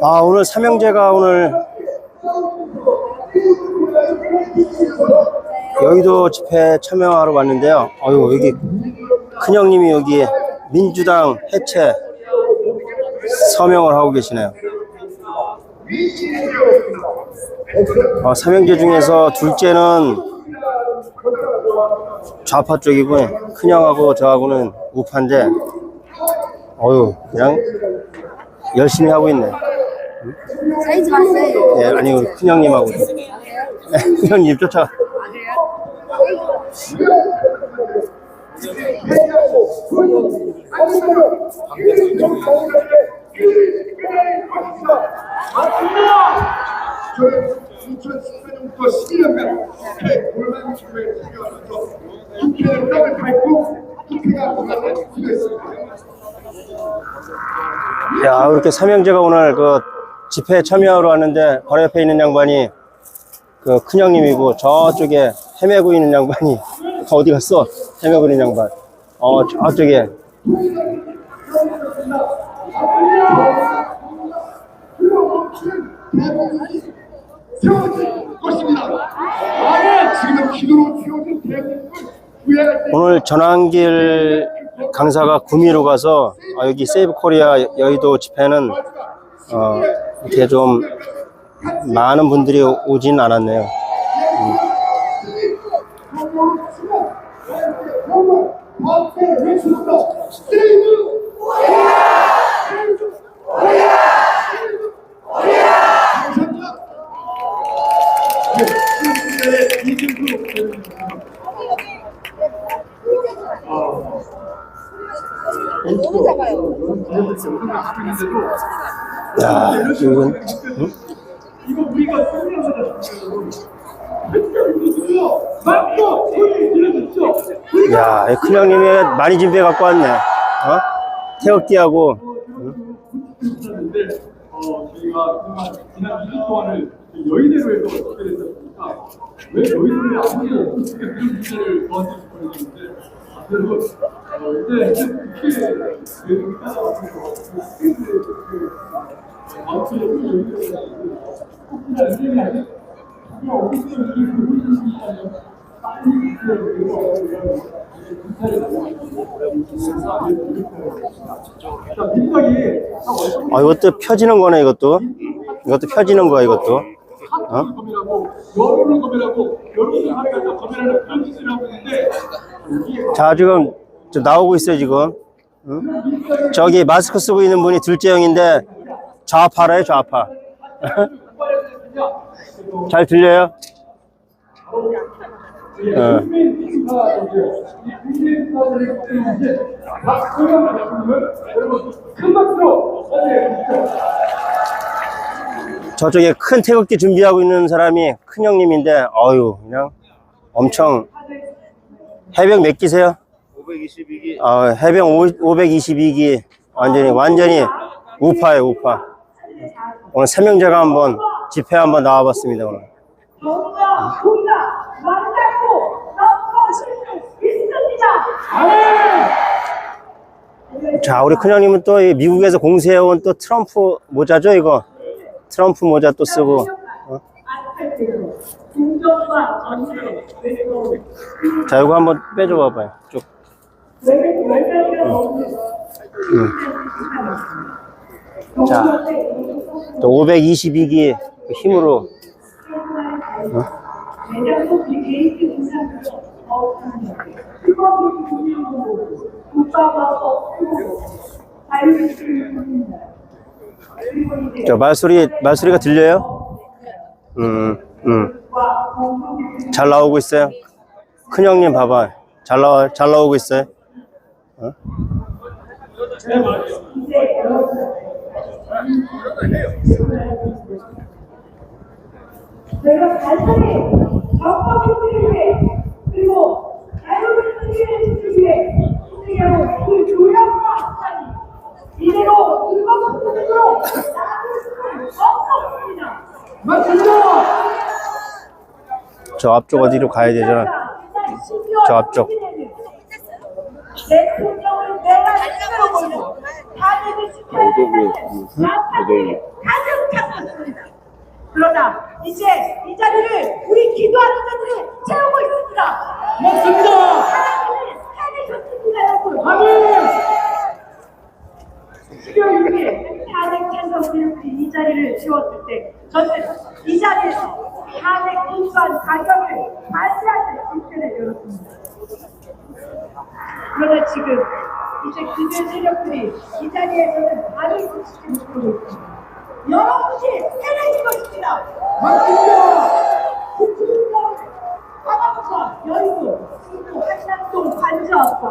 아, 오늘 삼형제가 오늘 여의도 집회 참여하러 왔는데요. 어유, 여기 큰형님이 여기 민주당 해체 서명을 하고 계시네요. 삼형제 중에서 둘째는 좌파 쪽이고 큰형하고 저하고는 우파인데 어유, 그냥 열심히 하고 있네. 사이즈 봤어요? 네, 아니 큰형님하고. 큰형님 쫓아. 저는 2014년부터 11년간 국회 골반 주에 참여하면서 국회의 땅을 밟고 국회가 돌아갈 수 있습니다. 야, 이렇게 삼형제가 오늘 그 집회에 참여하러 왔는데 바로 옆에 있는 양반이 그 큰형님이고 저쪽에 헤매고 있는 양반이 어디 갔어? 헤매고 있는 양반. 저쪽에. 세워질 것입니다. 만약 지금 기도로 세워진 대한민국을 구해야 때 오늘 전환길 강사가 구미로 가서 여기 세이브 코리아 여의도 집회는 이렇게 좀 많은 분들이 오진 않았네요. 너무 작아요. 야, 이건 이거 우리가 맞고 소리 들려줬죠. 야, 큰형님이 많이 준비해 갖고 왔네. 태극기하고. 저희가 그동안 지난 2주 동안을 여의대로 해서 어떻게 됐습니까? 왜 여의도에 아무도 어떻게 그런 문제를 저한테 보내줬는데 앞으로 이제 국회 내용이 따라와서 아무튼 이것도 펴지는 거네, 이것도. 이것도 펴지는 거야, 이것도. 여론을 검열하고 여론을 하니까 검열하는 그런 짓을 하고 있는데 자, 지금 좀 나오고 있어요, 지금. 저기 마스크 쓰고 있는 분이 둘째 형인데 좌파래요, 좌파. 잘 들려요? 저쪽에 큰 태극기 준비하고 있는 사람이 큰형님인데 그냥 엄청. 해병 몇 기세요? 522기. 해병 522기. 완전히 우파예요, 우파. 오늘 삼형제가 한번 집회 한번 나와봤습니다, 오늘. 자, 우리 큰형님은 또 미국에서 공세해온 또 트럼프 모자죠, 이거? 트럼프 모자 또 쓰고. 자, 이거 한번 빼줘 봐봐요. 쭉. 자, 또 522기 힘으로. 저 말소리가 들려요? 잘 나오고 있어요. 큰형님 봐봐. 잘 나오고 있어요. 저희가 간단히 정법을 위해 그리고 자유를 위해 우리하고 그 조력과 합산이 이대로 일반적으로 나아갈 수는 없습니다. 맞습니다. 저 앞쪽 어디로 가야 되잖아. 저 앞쪽. 대통령을 내가 시켜버리고 탄핵을 시켜야 고도의 가장 작았습니다. 그러나 이제 이 자리를 우리 기도하는 자들이 채우고 있습니다. 맞습니다. 하나님을 살리셨습니다, 여러분. 수요일에 탄핵 찬성들이 이 자리를 채웠을 때 저는 이 자리에서 탄핵 공수한 가격을 반대하는 집회를 열었습니다. 그러나 지금 이제 그들 세력들이 이 자리에서는 발을 붙이지 못하고 있습니다. 여러분이 해내는 것입니다. 맞습니다. 국민과 화방과 여의도, 그리고 한남동 관저학과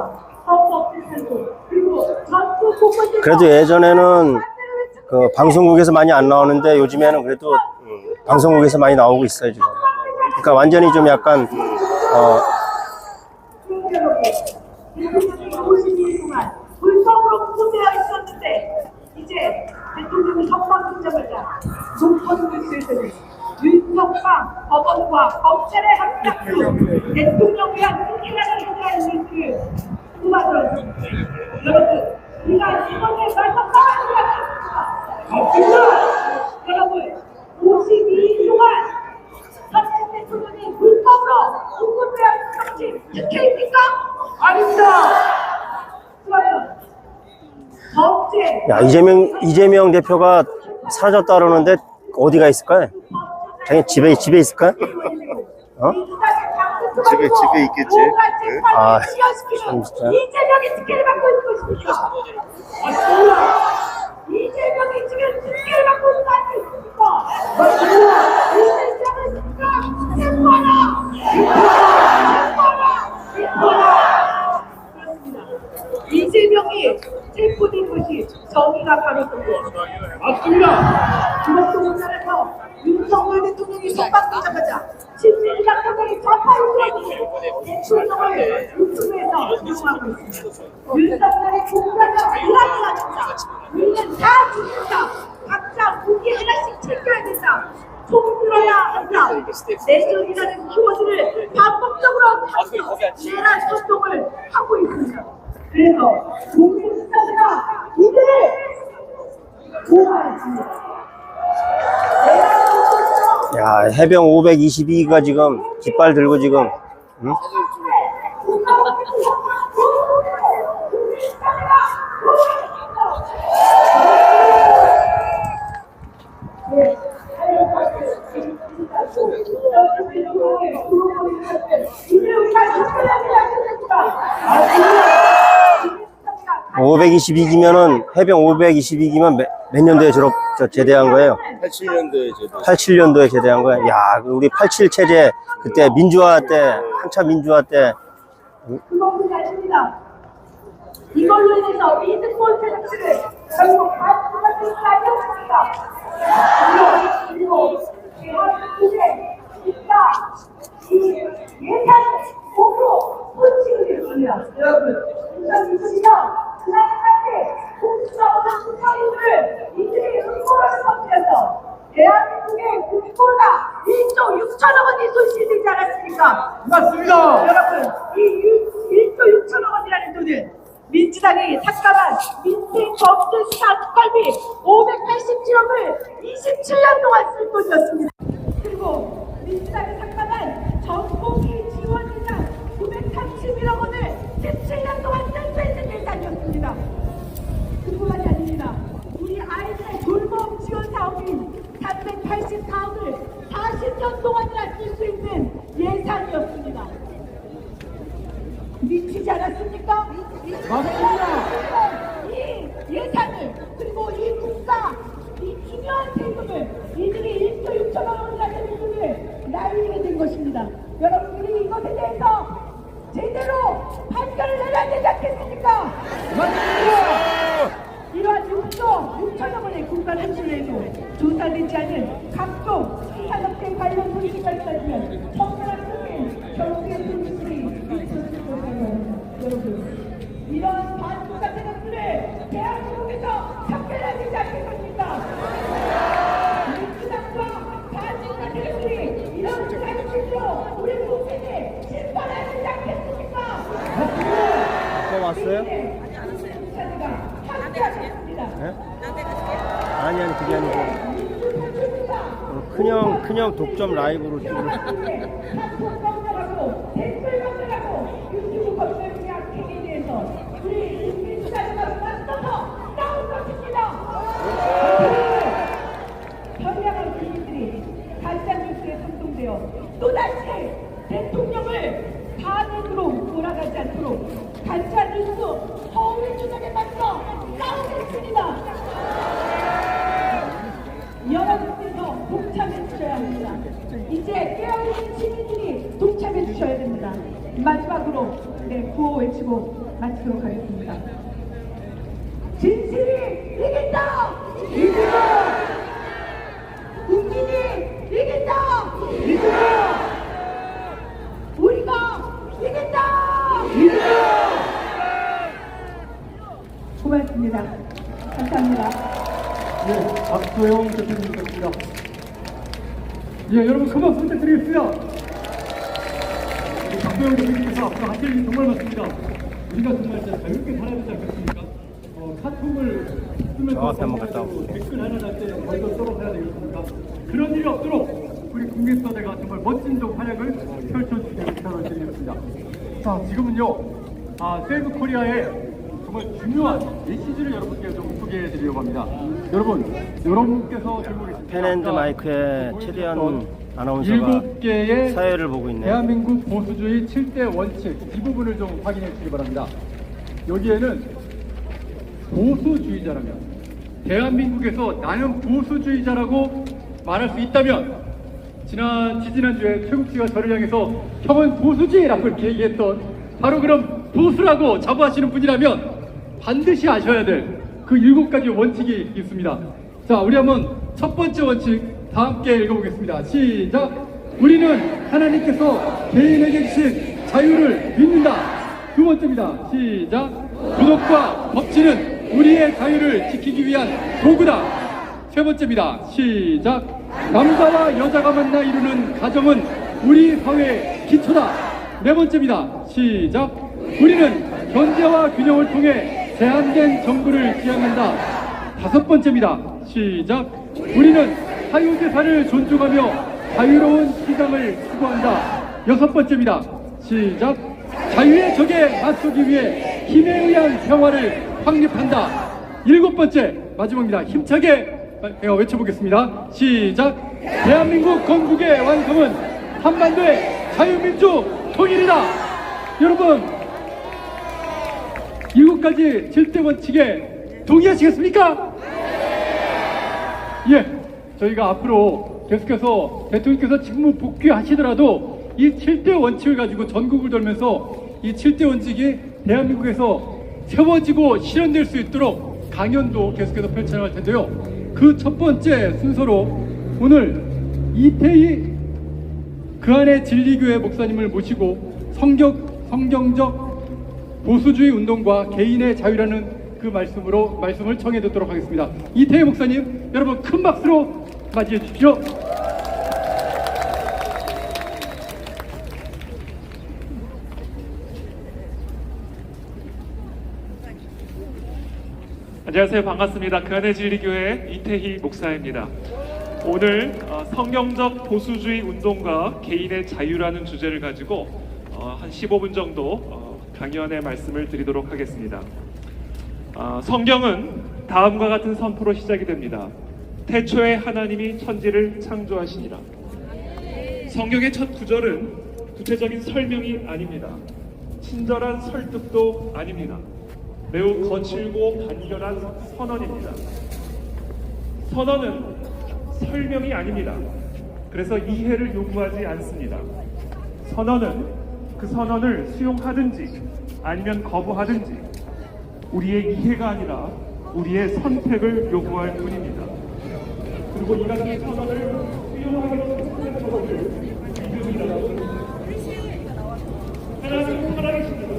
헌법재판소, 그리고 전국 곳곳에서 그래도 예전에는 그 방송국에서 많이 안 나오는데 요즘에는 그래도 방송국에서 많이 나오고 있어요 지금. 그러니까 완전히 좀 약간 여러분, 52일 동안 불법으로 구속되어 있었는데 이제 대통령이 선방하자마자总统府에서는 윤석방 법원과 검찰의 합작으로 대통령 위한 특혜라는 소리하는 뉴스를 수반들었습니다. 여러분, 우리가 이번에 말씀하는 것 같습니다. 여러분, 52일 동안 박근혜 대통령이 불법으로 구속되어 있는 것이 특혜입니까? 아닙니다. 그러면 법제 야 이재명 대표가 사라졌다 그러는데 어디가 있을까요? 자기 집에 있을까? 어? 집에 있겠지. 아, 아, 참 진짜. 이재명이 특혜를 받고 있는 것입니까? 맞습니다. 이재명이 지금 특혜를 받고 있는 거 아니겠습니까? 맞습니다. 이재명은 이재명이 체포된 것이 정의가 바로던 것. 맞습니다. 그것도 우리나라에서 윤석열 대통령이 선박하자마자 친민이 작성이 좌파로 들어오고 대통령을 유튜브에서 이용하고 있습니다. 윤석열의 공간을 불안해하겠다. 우리는 다 죽는다. 각자 무기 하나씩 챙겨야 된다. 총 들어야 한다. 내전이라는 키워드를 반복적으로 하면서 내란 선동을 하고 있습니다. 그래서 국민사회가 이들을 도와야지. 야 해병 522기가 지금 깃발 들고 지금 응? 오 522기면은 해병 522기면 몇 년도에 제대한 거예요? 87년도에 제도. 87년도에 제대한 거야. 야, 우리 87 체제 그때 민주화 때 한참 민주화 때 그것은 아닙니다. 이걸로 인해서 이득볼 세력들을 결국 반대하는 거 아니었습니까? 그리고 대한민국의 진짜 이 예산 공으로 훔치고 있습니다. 여러분, 2020년 지난해 공수가 없는 국가인들을 이들이 응모하는 것이어서 대한민국의 국고가 1조 6천억 원이 손실되지 않았습니까? 맞습니다. 여러분, 이 1조 6천억 원이라는 돈은 민주당이 삭감한 민생 범죄 수사 특활비 587억을 27년 동안 쓸 돈이었습니다. 그리고 민주당이 삭감한 전공의 지원 예산 931억 원을 17년 동안 쓸 수 있는 예산이었습니다. 그뿐만이 아닙니다. 우리 아이들의 돌봄 지원 사업인 384억을 40년 동안이나 쓸 수 있는 예산이었습니다. 미치지 않았습니까? 맞습니다. 이 예산을 그리고 이 국가 이 중요한 세금을 이들이 1조 6천억 원이라는 세금을 날리게 된 것입니다. 여러분들이 이것에 대해서 제대로 판결을 내려야 되지 않겠습니까? 맞습니다. 이러한 6조 6천억 원의 국가 산출에도 조사되지 않은 각종 산업계 관련 손실까지 따지면 청소년 국민 결국에 손실이 있었을 것이라고 여러분, 이런 반국가 세력들을 대한민국에서 삭제해야 되지 않겠습니까? 민주당과 반국가 세력들이 이런 장치로 우리 국민이 심판해야 되지 않겠습니까? 또 왔어요? 함께하겠습니다. 아니 그게 아니고 큰형 독점 라이브로 찍을. 현명한 국민들이 가짜뉴스에 선동되어 또다시 대통령을 탄핵으로 몰아가지 않도록 가짜뉴스 허위 주장에 맞서 싸우겠습니다. 여러분께서 동참해 주셔야 합니다. 이제 깨어있는 시민들이 동참해 주셔야 됩니다. 마지막으로 구호 외치고 마치도록 하겠습니다. 진실이 이긴다! 이긴다! 국민이 이긴다! 이긴다! 우리가 이긴다! 이긴다! 고맙습니다. 감사합니다. 예, 박소영 대표님이셨습니다. 예, 여러분 큰 박수 부탁드리겠습니다. 박소영 대표님께서 앞으로 하실 일이 정말 많습니다. 우리가 정말 진짜 자유롭게 살아야 되지 않겠습니까? 카톡을 쓰면서 앞에 한번 갔다 오고. 댓글 하나 날 때 먼저 써봐야 되겠습니까? 그런 일이 없도록 우리 국민사대가 정말 멋진 좀 활약을 펼쳐주시기를 부탁드리겠습니다. 자, 지금은요, 세이브 코리아의 정말 중요한 메시지를 여러분께 좀 소개해드리려고 합니다. 여러분께서 들고 계신 펜앤드 마이크에 최대한 아나운서가 7개의 사회를 보고 있네요. 대한민국 보수주의 7대 원칙 이 부분을 좀 확인해 주시기 바랍니다. 여기에는 보수주의자라면 대한민국에서 나는 보수주의자라고 말할 수 있다면 지지난주에 최국씨가 저를 향해서 형은 보수주의라고 이렇게 얘기했던 바로 그런 보수라고 자부하시는 분이라면 반드시 아셔야 될 그 7가지 원칙이 있습니다. 자, 우리 한번 첫 번째 원칙 다 함께 읽어보겠습니다. 시작! 우리는 하나님께서 개인에게 주신 자유를 믿는다. 두 번째입니다. 시작! 구독과 법치는 우리의 자유를 지키기 위한 도구다. 세 번째입니다. 시작! 남자와 여자가 만나 이루는 가정은 우리 사회의 기초다. 네 번째입니다. 시작! 우리는 견제와 균형을 통해 제한된 정부를 지향한다. 다섯 번째입니다. 시작! 우리는 사유재산을 존중하며 자유로운 시장을 추구한다. 여섯 번째입니다. 시작! 자유의 적에 맞서기 위해 힘에 의한 평화를 확립한다. 일곱 번째, 마지막입니다. 힘차게 외쳐보겠습니다. 시작! 대한민국 건국의 완성은 한반도의 자유민주 통일이다. 여러분, 7가지 7대 원칙에 동의하시겠습니까? 예, 저희가 앞으로 계속해서 대통령께서 직무 복귀하시더라도 이 7대 원칙을 가지고 전국을 돌면서 이 7대 원칙이 대한민국에서 세워지고 실현될 수 있도록 강연도 계속해서 펼쳐나갈 텐데요. 그 첫 번째 순서로 오늘 이태희 그 안에 진리교회 목사님을 모시고 성경적 보수주의 운동과 개인의 자유라는 그 말씀을 청해 듣도록 하겠습니다. 이태희 목사님, 여러분 큰 박수로 맞이해 주십시오. 안녕하세요. 반갑습니다. 그 안의 진리교회 이태희 목사입니다. 오늘 성경적 보수주의 운동과 개인의 자유라는 주제를 가지고 한 15분 정도 강연의 말씀을 드리도록 하겠습니다. 성경은 다음과 같은 선포로 시작이 됩니다. 태초에 하나님이 천지를 창조하시니라. 성경의 첫 구절은 구체적인 설명이 아닙니다. 친절한 설득도 아닙니다. 매우 거칠고 간결한 선언입니다. 선언은 설명이 아닙니다. 그래서 이해를 요구하지 않습니다. 선언은 그 선언을 수용하든지 아니면 거부하든지 우리의 이해가 아니라 우리의 선택을 요구할 뿐입니다. 그리고 이 같은 선언을 수용하기로 선택한 것을 믿음이라고 하나님 살아계십니다.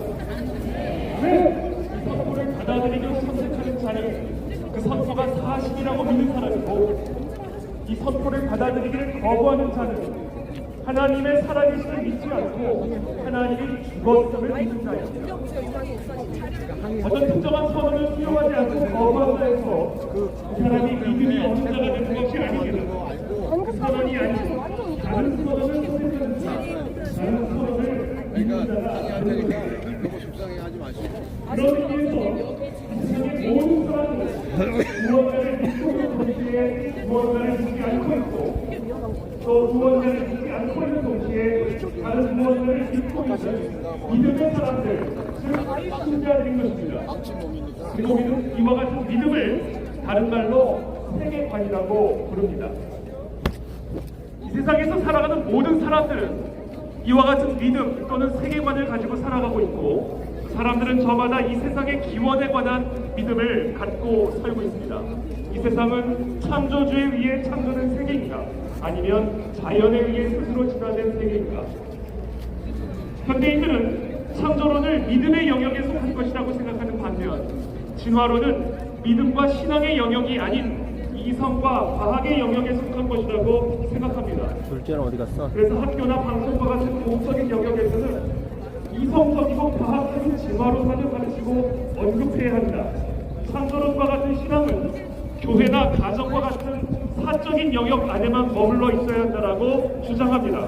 왜 이 선포를 받아들이기로 선택하는 자는 그 선포가 사실이라고 믿는 사람이고 이 선포를 받아들이기를 거부하는 자는 하나님의 살아계심을 믿지 않고 하나님이 죽었음을 믿는다입니다. 어떤 특정한 선언을 수용하지 않고 거부한다 해서 그 사람이 믿음이 없는 자가 되는 것이 아닙니다. 그 선언이 아니고 다른 선언을 선택하는 자, 다른 선언을 믿는 자가 되는 것입니다. 그런 의미에서 세상의 모든 사람들은 무언가를 믿고 있는 동시에 무언가를 믿지 않고 있고 또 무언가를 믿지 않고 있는 동시에 다른 무언가를 믿고 있는 믿음의 사람들, 즉 신자들인 것입니다. 그리고 이와 같은 믿음을 다른 말로 세계관이라고 부릅니다. 이 세상에서 살아가는 모든 사람들은 이와 같은 믿음 또는 세계관을 가지고 살아가고 있고 사람들은 저마다 이 세상의 기원에 관한 믿음을 갖고 살고 있습니다. 이 세상은 창조주에 의해 창조된 세계인가 아니면 자연에 의해 스스로 진화된 세계인가. 현대인들은 창조론을 믿음의 영역에 속한 것이라고 생각하는 반면 진화론은 믿음과 신앙의 영역이 아닌 이성과 과학의 영역에 속한 것이라고 생각합니다. 둘째는 어디 갔어? 그래서 학교나 방송과 같은 공적인 영역에서는 이성적이고 과학적인 진화론만을 가르치고 언급해야 한다. 창조론과 같은 신앙은 교회나 가정과 같은 사적인 영역 안에만 머물러 있어야 한다라고 주장합니다.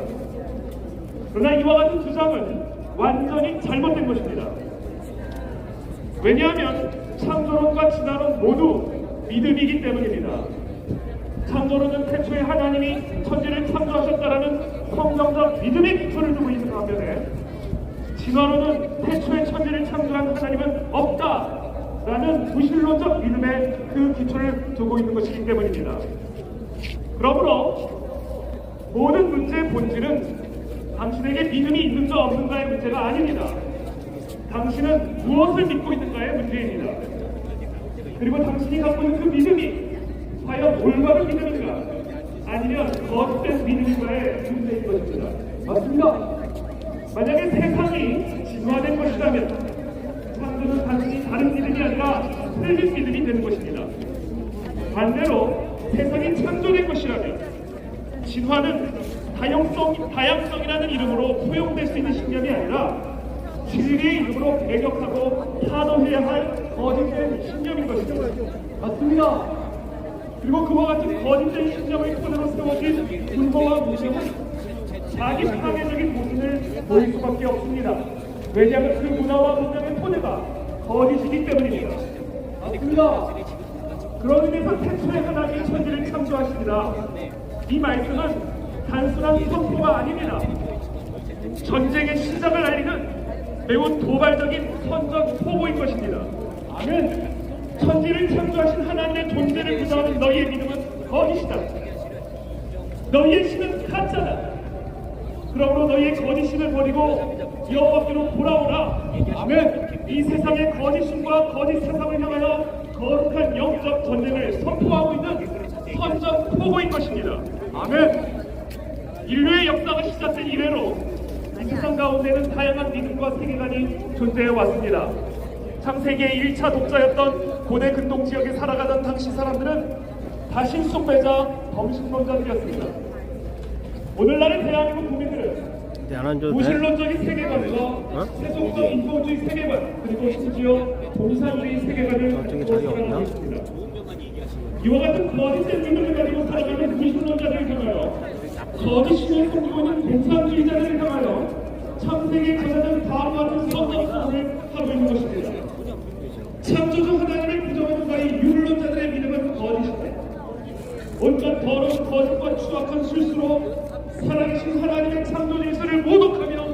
그러나 이와 같은 주장은 완전히 잘못된 것입니다. 왜냐하면 창조론과 진화론 모두 믿음이기 때문입니다. 창조론은 태초에 하나님이 천지를 창조하셨다라는 성경적 믿음의 기초를 두고 있는 반면에 진화론은 태초에 천지를 창조한 하나님은 없다라는 무신론적 믿음의 그 기초를 두고 있는 것이기 때문입니다. 그러므로 모든 문제의 본질은 당신에게 믿음이 있는가 없는가의 문제가 아닙니다. 당신은 무엇을 믿고 있는가의 문제입니다. 그리고 당신이 갖고 있는 그 믿음이 과연 올바른 믿음인가 아니면 거짓된 믿음인가의 문제인 것입니다. 맞습니다. 만약에 세상이 진화된 것이라면 창조는 단순히 다른 믿음이 아니라 틀린 믿음이 되는 것입니다. 반대로 세상이 창조된 것이라면 진화는 다양성이라는 이름으로 포용될 수 있는 신념이 아니라 진리의 이름으로 배격하고 타도해야 할 거짓된 신념인 것입니다. 맞습니다. 그리고 그와 같은 거짓된 신념의 토대로 세워진 불법과 무신은 자기 파괴적인 모습을 보일 수밖에 없습니다. 왜냐하면 그 문화와 문명의 토대가 거짓이기 때문입니다. 맞습니다. 그런 의미에서 태초에 하나님이 천지를 창조하십니다. 이 말씀은 단순한 선포가 아닙니다. 전쟁의 시작을 알리는 매우 도발적인 선전 포고인 것입니다. 아멘. 천지를 창조하신 하나님의 존재를 부정하는 너희의 믿음은 거짓이다. 너희의 신은 가짜다. 그러므로 너희의 거짓신을 버리고 여호와께로 돌아오라. 아멘. 이 세상의 거짓신과 거짓 세상을 향하여 거룩한 영적 전쟁을 선포하고 있는 선전 포고인 것입니다. 아멘. 인류의 역사가 시작된 이래로 이 세상 가운데는 다양한 믿음과 세계관이 존재해 왔습니다. 창세기의 1차 독자였던 고대 근동 지역에 살아가던 당시 사람들은 다신 숭배자 범신론자들이었습니다. 오늘날의 대한민국 국민들은 무신론적인 세계관과 세속적 인본주의 세계관 그리고 심지어 공산주의 세계관을 가지고 살아가고 있습니다. 이와 같은 거짓된 믿음을 가지고 살아가는 무신론자들을 향하여 거짓신을 숨기고 있는 공산주의자들을 향하여 창세기 가장 바로 같은 선전포를 하고 있는 것입니다. 창조주 하나님을 부정하는 바의 율론자들의 믿음은 거짓이다. 온갖 더러운 거짓과 추악한 실수로 살아계신 하나님의 창조 질서를 모독하며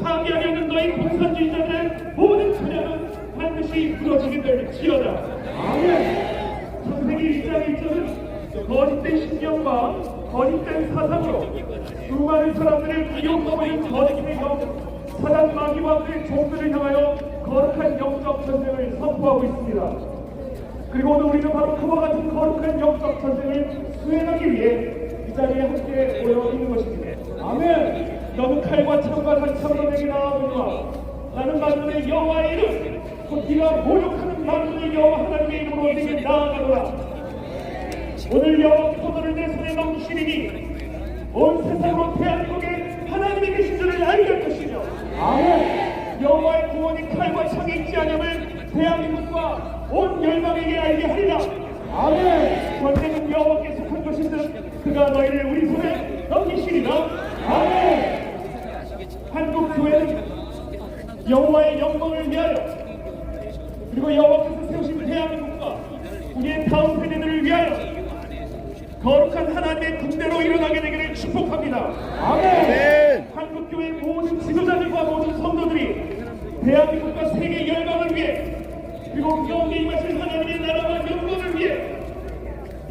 파괴하려는 너희 공산주의자들의 모든 전략은 반드시 무너지게 될지어다. 아멘. 창세기 1장 1절은 거짓된 신념과 거짓된 사상으로 수많은 사람들을 이용하는 거짓의 영 사단 마귀와 그의 종들을 향하여 거룩한 영적 전쟁을 선포하고 있습니다. 그리고 오늘 우리는 바로 그와 같은 거룩한 영적 전쟁을 수행하기 위해 이 자리에 함께 모여 있는 것입니다. 아멘. 너는 칼과 창과 단창으로 내게 나아오니와 나는 만군의 여호와의 이름 곧 네가 모욕하는 만군의 여호와 하나님의 이름으로 내게 나아가노라. 오늘 여호와께서 너를 내 손에 넘기시리니 온 세상으로 대한민국에 하나님이 계신 줄을 알게 할 것이며 여호와의 구원이 칼과 창에 있지 않음을 대한민국과 온 열방에게 알게 하리라. 전쟁은 여호와께서 한 것인듯 그가 너희를 우리 손에 넘기시리라. 한국 교회는 여호와의 영광을 위하여 그리고 여호와께서 세우신 대한민국과 우리의 다음 세대들을 위하여 거룩한 하나님의 군대로 일어나게 되기를 축복합니다. 한국교회 모든 지도자들과 모든 성도들이 대한민국과 세계 열방을 위해 그리고 영원히 임하실 하나님의 나라와 영광을 위해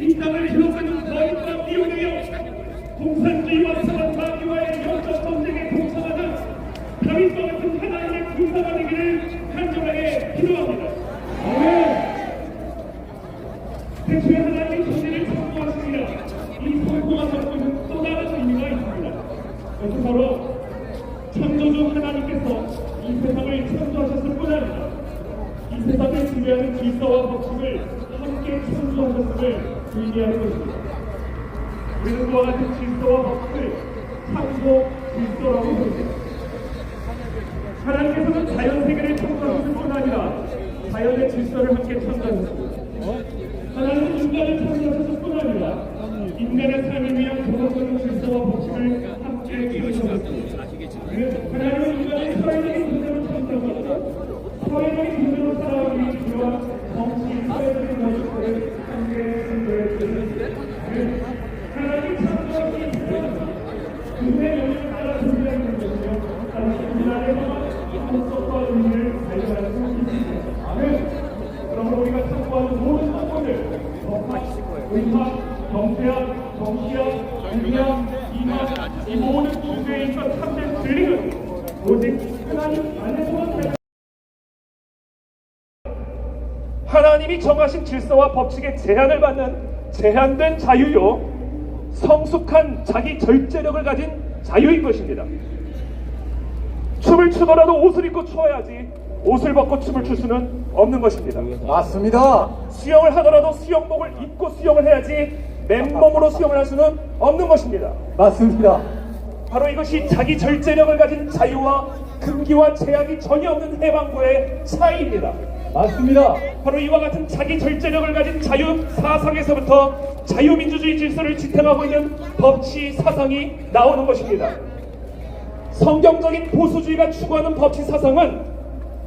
이 땅을 기록하는 거룩과 미움이여 공산주의와 사단마귀와의 영적 전쟁에 동참하는 다윗과 같은 하나님의 군사가 되기를 간절하게 기도합니다. 대초에 하나님의 존재를 선포하시니라. 이 선포가 갖고 있는 또 다른 의미가 있습니다. 그것은 바로 창조주 하나님께서 이 세상을 창조하셨을 뿐 아니라 이 세상을 지배하는 질서와 법칙을 함께 창조하셨음을 의미하는 것입니다. 우리는 그와 같은 질서와 법칙을 창조 질서라고 부릅니다. 하나님께서는 자연세계를 창조하셨을 뿐 아니라 자연의 질서를 함께 창조하셨습니다. 하나님은 인간을 창조하셨을 뿐 아니라 인간의 삶을 위한 도덕적인 질서와 법칙을 함께 이루셨습니다. 하나님은 인간의 사회적인 존재로 창조하셨고 사회적인 존재로 살아가기 위해 필요한 정치, 사회적인 모습들을 함께 창조했습니다. 하나님이 창조하신 그의 영역을 따라 존재하는 것이며 당시 우리나라에서 한국과 의미를 발견할 수 있습니다. 그러므로 우리가 참고하는 모든 사건들, 의학, 경제학, 정치학, 공리학, 이학, 이 모든 주제에 있어 참된 진리는 오직 하나님 안에서만 되는 하나님이 정하신 질서와 법칙에 제한을 받는 제한된 자유요 성숙한 자기 절제력을 가진 자유인 것입니다. 춤을 추더라도 옷을 입고 추어야지 옷을 벗고 춤을 출 수는 없는 것입니다. 맞습니다. 수영을 하더라도 수영복을 입고 수영을 해야지 맨몸으로 수영을 할 수는 없는 것입니다. 맞습니다. 바로 이것이 자기 절제력을 가진 자유와 금기와 제약이 전혀 없는 해방구의 차이입니다. 맞습니다. 바로 이와 같은 자기 절제력을 가진 자유 사상에서부터 자유민주주의 질서를 지탱하고 있는 법치 사상이 나오는 것입니다. 성경적인 보수주의가 추구하는 법치 사상은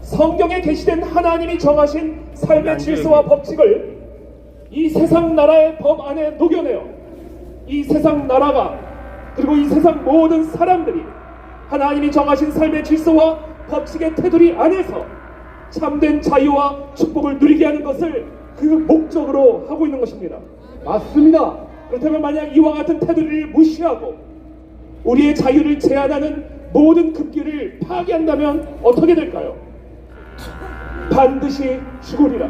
성경에 게시된 하나님이 정하신 삶의 질서와 법칙을 이 세상 나라의 법 안에 녹여내어 이 세상 나라가 그리고 이 세상 모든 사람들이 하나님이 정하신 삶의 질서와 법칙의 테두리 안에서 참된 자유와 축복을 누리게 하는 것을 그 목적으로 하고 있는 것입니다. 맞습니다. 그렇다면 만약 이와 같은 테두리를 무시하고 우리의 자유를 제한하는 모든 금기를 파괴한다면 어떻게 될까요? 반드시 죽으리라.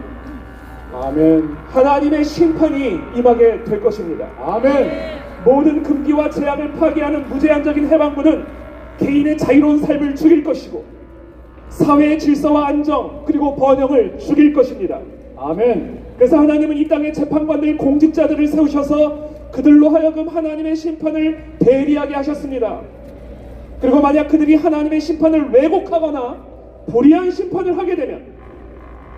아멘. 하나님의 심판이 임하게 될 것입니다. 아멘. 모든 금기와 제약을 파괴하는 무제한적인 해방구는 개인의 자유로운 삶을 죽일 것이고 사회의 질서와 안정 그리고 번영을 죽일 것입니다. 아멘. 그래서 하나님은 이 땅의 재판관들 공직자들을 세우셔서 그들로 하여금 하나님의 심판을 대리하게 하셨습니다. 그리고 만약 그들이 하나님의 심판을 왜곡하거나 불의한 심판을 하게 되면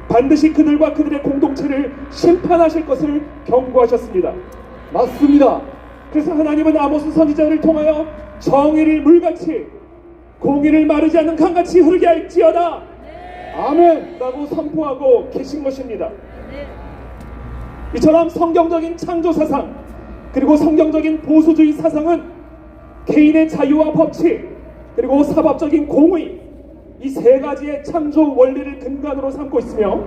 반드시 그들과 그들의 공동체를 심판하실 것을 경고하셨습니다. 맞습니다. 그래서 하나님은 아모스 선지자를 통하여 정의를 물같이 공의를 마르지 않는 강같이 흐르게 할지어다 아멘. 라고 선포하고 계신 것입니다. 이처럼 성경적인 창조사상 그리고 성경적인 보수주의 사상은 개인의 자유와 법칙 그리고 사법적인 공의 이 세 가지의 창조 원리를 근간으로 삼고 있으며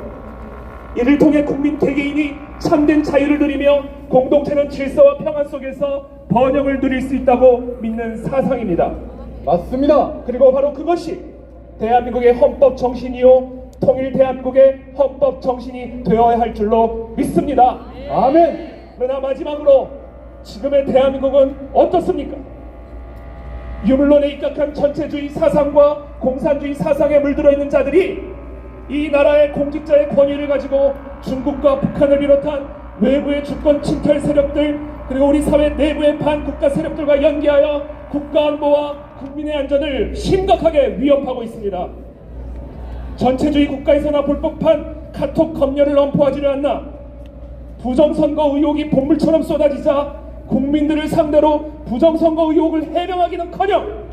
이를 통해 국민 개개인이 참된 자유를 누리며 공동체는 질서와 평안 속에서 번영을 누릴 수 있다고 믿는 사상입니다. 맞습니다. 그리고 바로 그것이 대한민국의 헌법 정신이요 통일 대한민국의 헌법 정신이 되어야 할 줄로 믿습니다. 아멘. 그러나 마지막으로 지금의 대한민국은 어떻습니까? 유물론에 입각한 전체주의 사상과 공산주의 사상에 물들어 있는 자들이 이 나라의 공직자의 권위를 가지고 중국과 북한을 비롯한 외부의 주권 침탈 세력들 그리고 우리 사회 내부의 반국가 세력들과 연계하여 국가안보와 국민의 안전을 심각하게 위협하고 있습니다. 전체주의 국가에서나 볼 법한 카톡 검열을 엄포하지를 않나 부정선거 의혹이 본물처럼 쏟아지자 국민들을 상대로 부정선거 의혹을 해명하기는커녕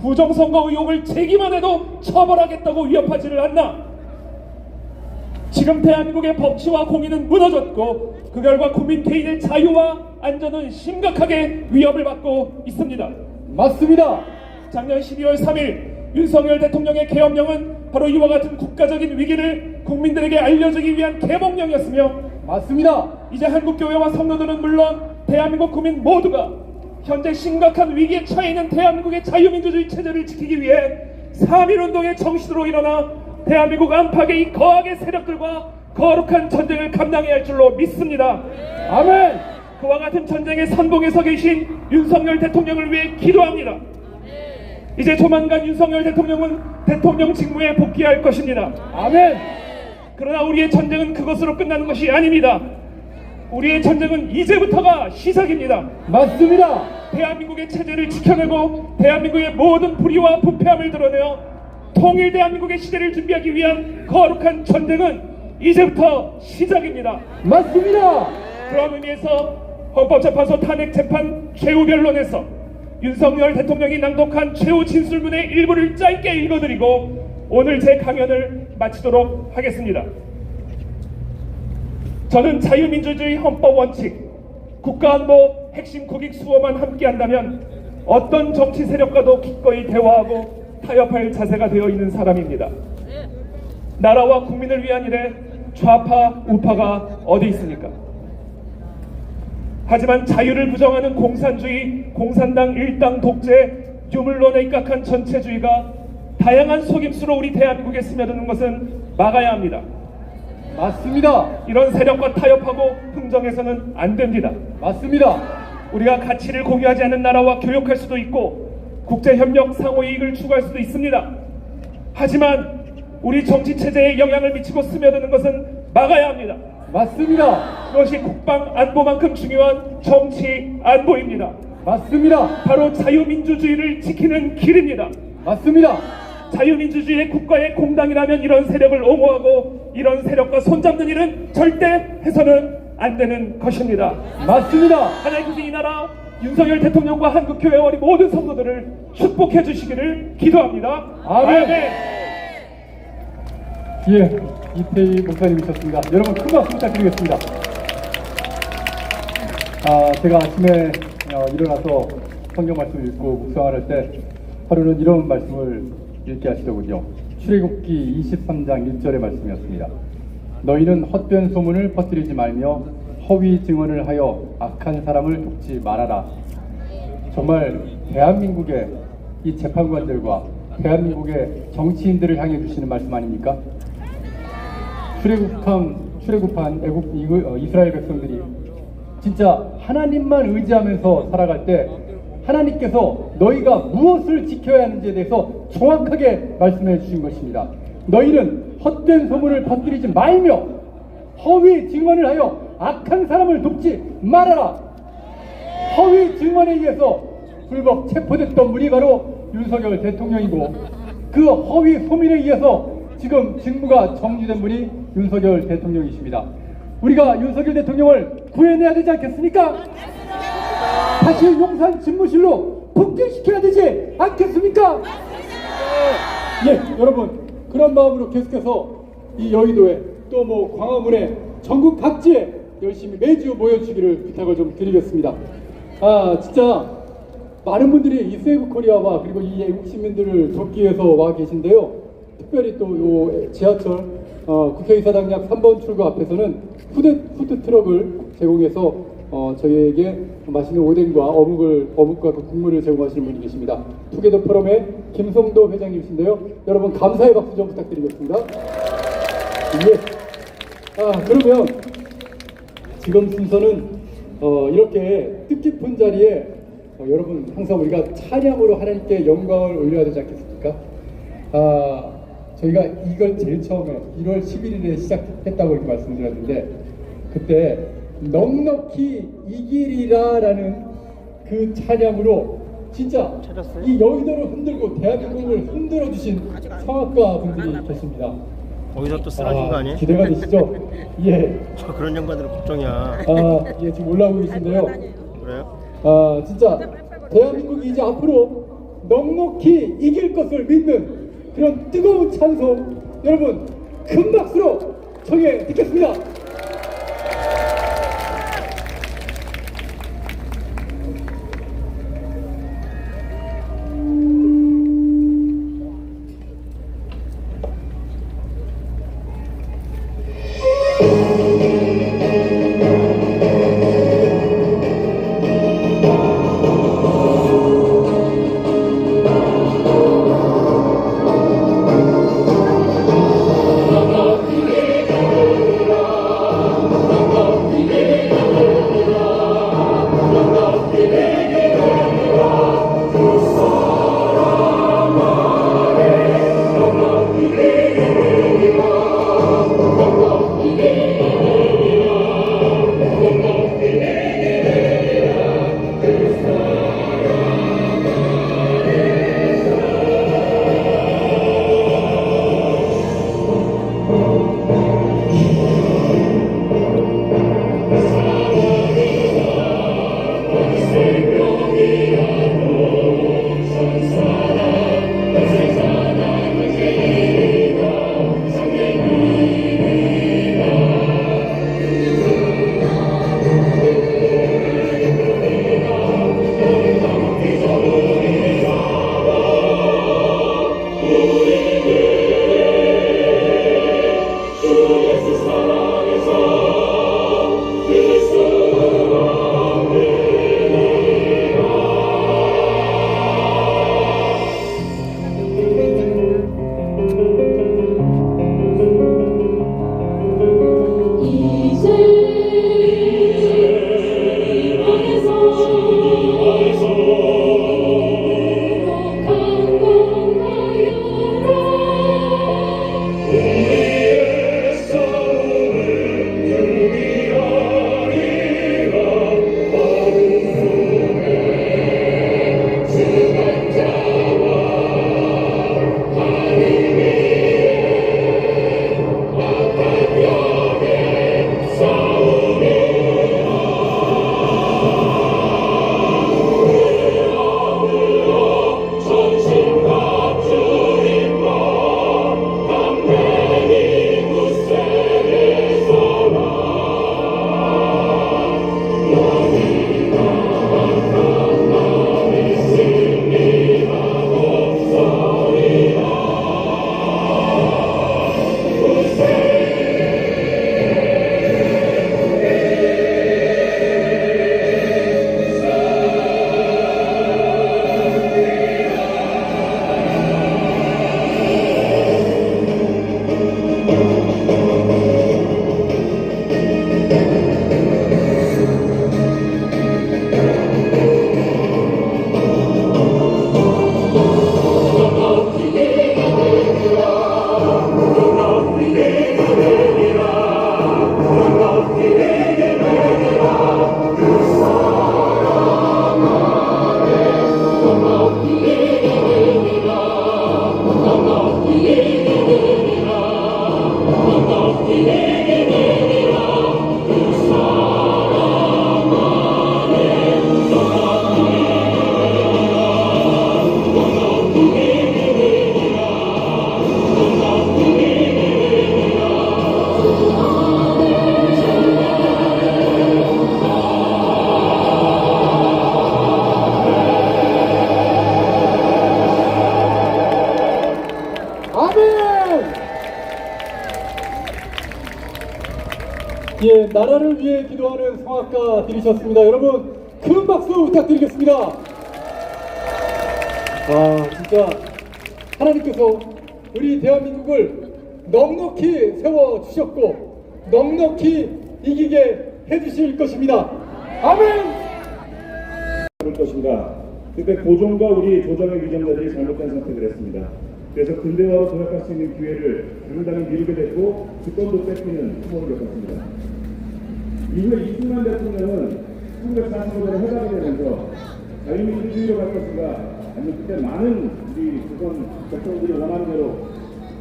부정선거 의혹을 제기만 해도 처벌하겠다고 위협하지를 않나 지금 대한민국의 법치와 공의는 무너졌고 그 결과 국민 개인의 자유와 안전은 심각하게 위협을 받고 있습니다. 맞습니다. 작년 12월 3일 윤석열 대통령의 계엄령은 바로 이와 같은 국가적인 위기를 국민들에게 알려주기 위한 계몽령이었으며 맞습니다. 이제 한국교회와 성도들은 물론 대한민국 국민 모두가 현재 심각한 위기에 처해 있는 대한민국의 자유민주주의 체제를 지키기 위해 3.1운동의 정신으로 일어나 대한민국 안팎의 이 거악의 세력들과 거룩한 전쟁을 감당해야 할 줄로 믿습니다. 아멘. 그와 같은 전쟁의 선봉에 서 계신 윤석열 대통령을 위해 기도합니다. 이제 조만간 윤석열 대통령은 대통령 직무에 복귀할 것입니다. 아멘. 그러나 우리의 전쟁은 그것으로 끝나는 것이 아닙니다. 우리의 전쟁은 이제부터가 시작입니다. 맞습니다. 대한민국의 체제를 지켜내고 대한민국의 모든 불의와 부패함을 드러내어 통일 대한민국의 시대를 준비하기 위한 거룩한 전쟁은 이제부터 시작입니다. 맞습니다. 그런 의미에서 헌법재판소 탄핵재판 최후 변론에서 윤석열 대통령이 낭독한 최후 진술문의 일부를 짧게 읽어드리고 오늘 제 강연을 마치도록 하겠습니다. 저는 자유민주주의 헌법 원칙, 국가안보 핵심 국익 수호만 함께한다면 어떤 정치 세력과도 기꺼이 대화하고 타협할 자세가 되어 있는 사람입니다. 나라와 국민을 위한 일에 좌파, 우파가 어디 있습니까? 하지만 자유를 부정하는 공산주의, 공산당 일당 독재, 유물론에 입각한 전체주의가 다양한 속임수로 우리 대한민국에 스며드는 것은 막아야 합니다. 맞습니다. 이런 세력과 타협하고 흥정해서는 안 됩니다. 맞습니다. 우리가 가치를 공유하지 않는 나라와 교역할 수도 있고 국제협력 상호이익을 추구할 수도 있습니다. 하지만 우리 정치체제에 영향을 미치고 스며드는 것은 막아야 합니다. 맞습니다. 그것이 국방 안보만큼 중요한 정치 안보입니다. 맞습니다. 바로 자유민주주의를 지키는 길입니다. 맞습니다. 자유민주주의의 국가의 공당이라면 이런 세력을 옹호하고 이런 세력과 손잡는 일은 절대 해서는 안 되는 것입니다. 맞습니다. 하나님께서 이 나라 윤석열 대통령과 한국교회와 우리 모든 성도들을 축복해 주시기를 기도합니다. 아멘. 예, 이태희 목사님이셨습니다. 여러분 큰 박수 부탁드리겠습니다. 제가 아침에 일어나서 성경 말씀을 읽고 묵상을 할 때 하루는 이런 말씀을 읽게 하시더군요. 출애굽기 23장 1절의 말씀이었습니다. 너희는 헛된 소문을 퍼뜨리지 말며 허위 증언을 하여 악한 사람을 돕지 말아라. 정말 대한민국의 이 재판관들과 대한민국의 정치인들을 향해 주시는 말씀 아닙니까? 출애굽한 이스라엘 백성들이 진짜 하나님만 의지하면서 살아갈 때 하나님께서 너희가 무엇을 지켜야 하는지에 대해서 정확하게 말씀해 주신 것입니다. 너희는 헛된 소문을 퍼뜨리지 말며 허위 증언을 하여 악한 사람을 돕지 말아라. 허위 증언에 의해서 불법 체포됐던 분이 바로 윤석열 대통령이고 그 허위 소문에 의해서 지금 직무가 정지된 분이 윤석열 대통령이십니다. 우리가 윤석열 대통령을 구해내야 되지 않겠습니까? 다시 용산 집무실로 복귀시켜야 되지 않겠습니까? 예, 여러분 그런 마음으로 계속해서 이 여의도에 또 뭐 광화문에 전국 각지에 열심히 매주 모여주시기를 부탁을 좀 드리겠습니다. 진짜 많은 분들이 이 세이브 코리아와 그리고 이 애국 시민들을 돕기 위해서 와 계신데요. 특별히 또 요 지하철 국회의사당 약 3번 출구 앞에서는 푸드 트럭을 제공해서 저희에게 맛있는 오뎅과 어묵과 그 국물을 제공하시는 분이 계십니다. 투게더 포럼의 김성도 회장님이신데요. 여러분 감사의 박수 좀 부탁드리겠습니다. 예. 그러면 지금 순서는 이렇게 뜻깊은 자리에 여러분 항상 우리가 찬양으로 하나님께 영광을 올려야 되지 않겠습니까? 저희가 이걸 제일 처음에 1월 11일에 시작했다고 이렇게 말씀드렸는데 그때 넉넉히 이기리라 라는 그 찬양으로 진짜 이 여의도를 흔들고 대한민국을 흔들어 주신 성악가 분들이 계십니다. 거기서 또 쓰러진 거 아니에요? 기대가 되시죠? 예. 그런 양반들은 걱정이야. 예, 지금 올라오고 계신데요. 그래요? 진짜 대한민국이 이제 앞으로 넉넉히 이길 것을 믿는 그런 뜨거운 찬송 여러분 큰 박수로 청해 듣겠습니다. 예, 나라를 위해 기도하는 성악가 들으셨습니다. 여러분 큰 박수 부탁드리겠습니다. 진짜 하나님께서 우리 대한민국을 넉넉히 세워주셨고 넉넉히 이기게 해주실 것입니다. 아멘! 그럴 것인가? 그때 고종과 우리 조정의 위정자들이 잘못된 선택을 했습니다. 그래서 근대화로 도약할 수 있는 기회를 당당히 미루게 됐고 주권도 뺏기는 수모를 겪었습니다. 이후에 이승만 대통령은 1945년에 해방이 되면서 자유민주주의로 갈 것인가, 아니면 그때 많은 우리 조선 백성들이 원하는 대로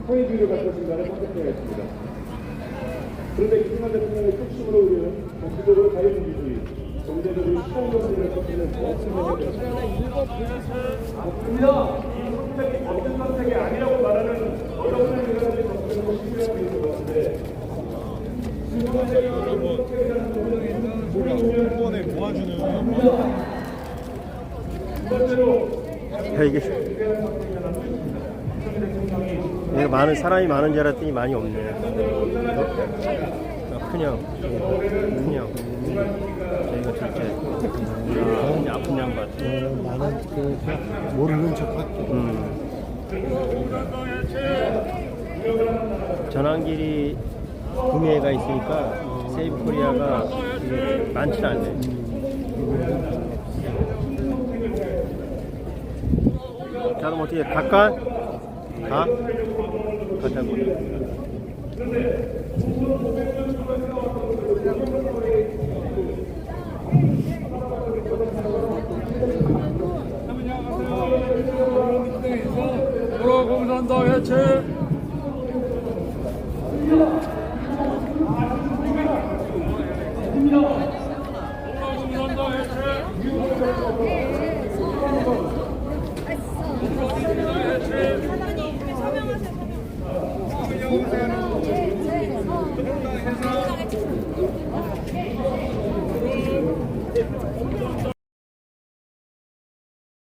사회주의로 갈 것인가를 선택해야 했습니다. 그런데 이승만 대통령의 핵심으로 우리는 전체적으로 자유민주주의, 경제적으로 시장경제를 섞이는 없음을 선택이 모든 선택이 아니라고 말하는 어려운 일들을 접근하고 신뢰하고 있는 것 같은데 후원에 도와주는 야, 이게 많은 사람이 많은 줄 알았더니 많이 없네. 큰형, 저희가 둘째. 아픈 양반. 나는 그 모르는 척할게. 전환길이 구매가 있으니까 세이브코리아가 많지는 않네. 자, 그럼 어떻게 갈까? 가? 가자고. 공산당 해체. 공산당 해체.